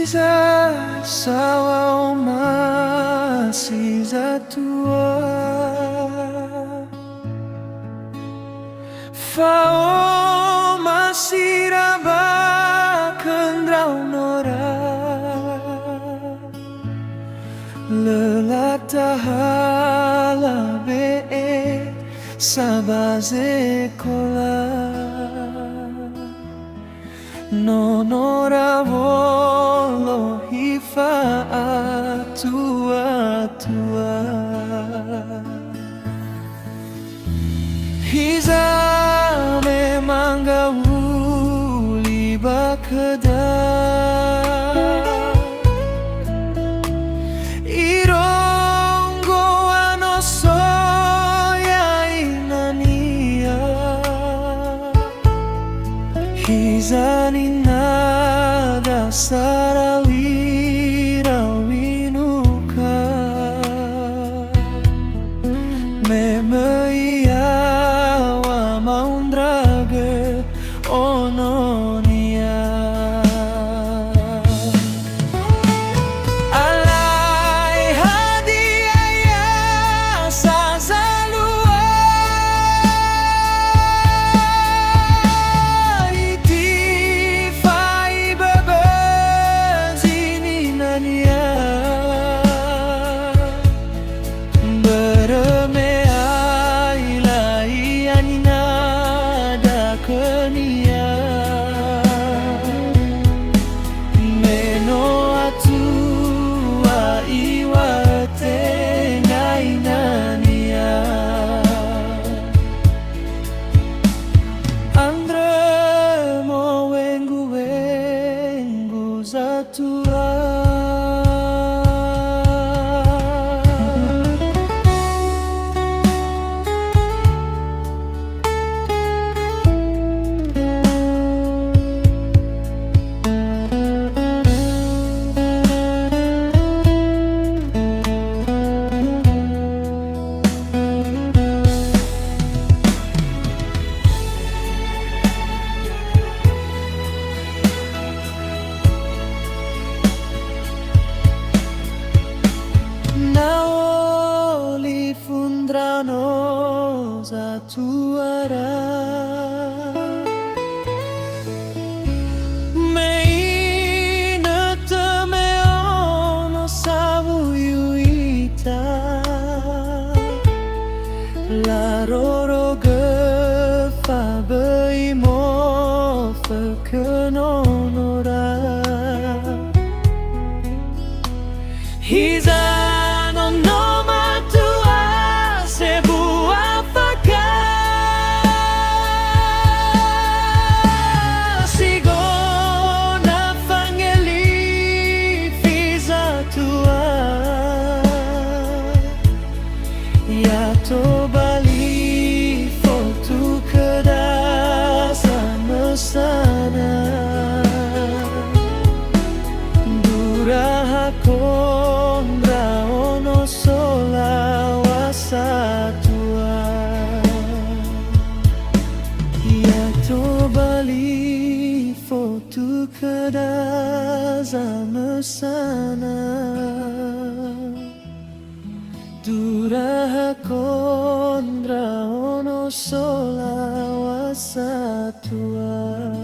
Hiza sawa masih zatua Fao masih raba kendrau nora Lelatahala be sabaze kola Nonora volo hifa tua Hiza memang gauli bakeda Irongo ano soya inania Hiza ni nada sarawira winuka Memeiawa maundrage ononia Alai hadiaya sazalua Itifai bebezini nania Bermeai lai anina kenia Meno atua iwa tengai nania Andre mo wengu zatua Naoli fundrano zatuara Meina temeono savuyuita La roro gefa beimo fekenonora Hiza Yato bali foto kedasa mesana Durahako Iraono solawasatua Yato bali foto kedasa mesana Durahako Iraono solawasatua